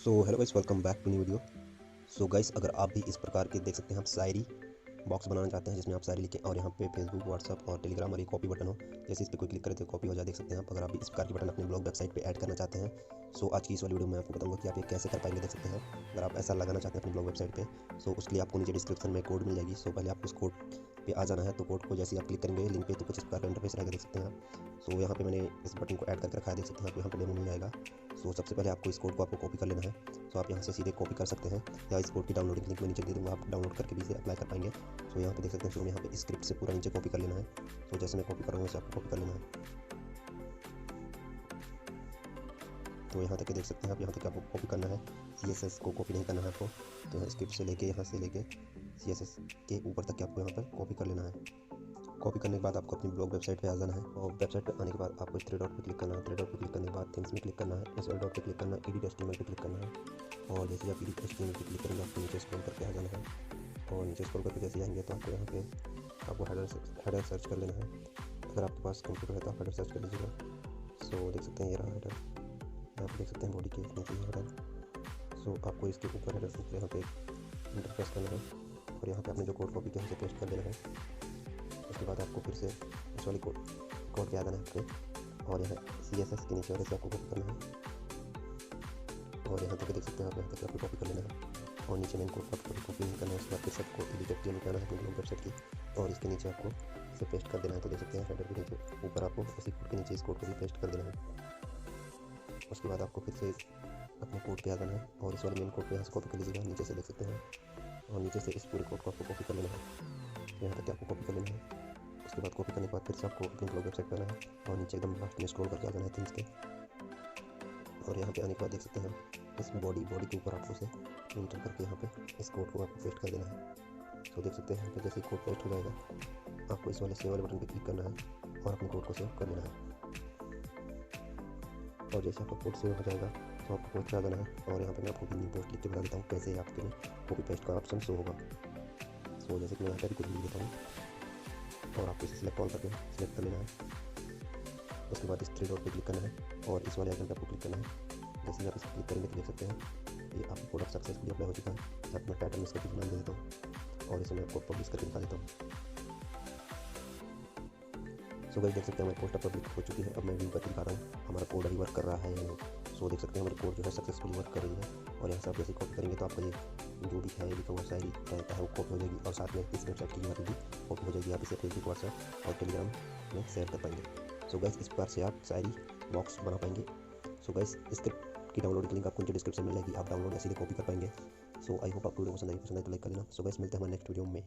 Hello guys, welcome back to new video. Guys, अगर आप भी इस प्रकार के देख सकते हैं, आप शायरी बॉक्स बनाना चाहते हैं जिसमें आप शायरी लिखें और यहाँ पे फेसबुक, व्हाट्सअप और टेलीग्राम और एक कॉपी बटन हो, जैसे इस पर कोई क्लिक करें तो कॉपी हो जाए। देख सकते हैं आप, अगर आप भी इस प्रकार के बटन अपने ब्लॉग वेबसाइट पे ऐड करना चाहते हैं, आज की इस वाली वीडियो में आपको बताऊंगा कि आप ये कैसे कर पाएंगे। देख सकते हैं, अगर आप ऐसा लगाना चाहते हैं अपने ब्लॉग वेबसाइट पे, उसके लिए आपको नीचे डिस्क्रिप्शन में कोड मिल जाएगी। पहले आपको उस कोड पे आ जाना है। तो कोड को जैसे आप क्लिक करेंगे लिंक पे, तो कुछ इस प्रकार का इंटरफेस रहेगा। देख सकते हैं आप। यहाँ पे मैंने इस बटन को ऐड करके रखा है। देख सकते हैं आप, यहाँ पे डेमो मिल जाएगा। सबसे पहले आपको इस कोड को कॉपी कर लेना है। आप यहाँ से सीधे कॉपी कर सकते हैं या इस कोड की डाउनलोडिंग लिंक में नीचे दे दूँगा, आप डाउनलोड करके भी इसे अप्लाई कर पाएंगे। यहाँ पे देख सकते हैं, यहाँ पे स्क्रिप्ट से पूरा नीचे कॉपी कर लेना है। जैसे मैं कॉपी कर रहा हूँ, वैसे आपको कॉपी कर लेना है। तो यहाँ तक देख सकते हैं आप, यहाँ तक आपको कॉपी करना है। CSS को कॉपी नहीं करना है आपको। तो यहाँ स्क्रिप्ट से लेके यहाँ से लेके CSS के ऊपर तक आपको यहाँ पर कॉपी कर लेना है। कॉपी करने के बाद आपको अपनी ब्लॉग वेबसाइट पे आ जाना है और वेबसाइट पे आने के बाद आपको थ्री डॉट पे क्लिक करना है। थ्री डॉट पे क्लिक करने के बाद थीम्स में क्लिक करना है, एसएल डॉट पे क्लिक करना है, एडिट HTML पे क्लिक करना है। और जैसे आप एडिट HTML पे क्लिक करेंगे, आपको नीचे स्क्रॉल करके आ जाना है। और नीचे स्क्रॉल करके जैसे आएंगे तो आपको यहाँ पे हेडर सर्च कर लेना है। अगर आपके पास कंप्यूटर है तो आप हेडर सर्च कर लीजिएगा। देख सकते हैं ये रहा हेडर। यहाँ पे देख सकते हैं बॉडी के नीचे हेडर। आपको इसके ऊपर हेडर से यहाँ पे इंटर प्रेस करना है और यहाँ पे आपने जो कोड कॉपी किया उसे पेस्ट कर देना है। उसके बाद आपको फिर से इस वाली कोड पे आ जाना है आपके और यहाँ CSS के नीचे वाले से आपको कॉपी करना है। और यहाँ तक देख सकते हैं आप, यहाँ तक आपको कॉपी कर लेना है और नीचे मेन कोड को आपको कॉपी नहीं करना है। उसके बाद फिर सबको एडिट HTML करना है अपनी ब्लॉग वेबसाइट की और इसके नीचे आपको इसे पेस्ट कर देना है। तो देख सकते हैं हेडर के नीचे ऊपर आपको इसी कोड के नीचे इस कोड को भी पेस्ट कर देना है। उसके बाद आपको फिर से अपने कोड पे आ जाना है और इस वाले मेन कोड पे यहाँ से कॉपी कर लीजिएगा नीचे से। देख सकते हैं और नीचे से इस पूरे कोड को आपको कॉपी कर लेना है। यहाँ तक आपको कॉपी कर लेना है। उसके बाद कॉपी करने के बाद फिर से आपको अपनी ब्लॉग वेबसाइट पर आना है और नीचे एकदम लास्ट में स्क्रॉल करके आ जाना है थीम्स के। और यहाँ पे आने के बाद देख सकते हैं इस बॉडी के ऊपर आपको उसे इंटर करके यहाँ पे इस कोड को आपको पेस्ट कर देना है। देख सकते हैं यहाँ पे जैसे कोड पेस्ट हो जाएगा, आपको इस वाले सेव वाले बटन पे क्लिक करना है और अपने कोड को सेव कर लेना है। और जैसे आपका कोड सेव हो जाएगा तो आपको पोस्ट आ जाना है। और यहाँ पे मैं आपको न्यू पोस्ट लिख के बता देता हूँ कैसे आपके लिए कॉपी पेस्ट का ऑप्शन शो होगा। जैसे कि मैं यहाँ पर कुछ लिख देता हूँ और आपको इसे सिलेक्ट ऑल करके सिलेक्ट कर लेना है। उसके बाद इस थ्री डॉट पे क्लिक करना है और इस वाले आइकन पे आपको क्लिक करना है। जैसे ही आप इस पर क्लिक करेंगे तो देख सकते हैं ये आपका प्रोडक्ट सक्सेसफुली अप्लाई हो चुका है। मैं टाइटल में इसका कुछ नाम दे देता हूँ और इसे मैं आपको पब्लिश करके दिखा देता हूँ। गाइस, देख सकते हैं हमारी पोस्ट पब्लिक हो चुकी है। अब मैं व्यू करके दिखा रहा हूँ हमारा कोड अभी वर्क कर रहा है या नहीं। देख सकते हैं हमारी कोड जो है सक्सेसफुली वर्क कर रही है। और यहाँ से आप जैसे कॉपी करेंगे तो आपका ये जो भी है लिखा हुआ शायरी रहता है वो कॉपी हो जाएगी और साथ में इस वेबसाइट की URL भी कॉपी हो जाएगी। आप इसे फेसबुक, व्हाट्सएप और टेलीग्राम में शेयर कर पाएंगे। गाइस, इस प्रकार से आप शायरी बॉक्स बना पाएंगे। गाइस, इसके की डाउनलोड लिंक आपको नीचे डिस्क्रिप्शन में मिलेगी, आप डाउनलोड ऐसे कॉपी कर पाएंगे। आई होप आपको वीडियो पसंद आई तो लाइक कर लेना। गाइस, मिलते हैं हमारे नेक्स्ट वीडियो में।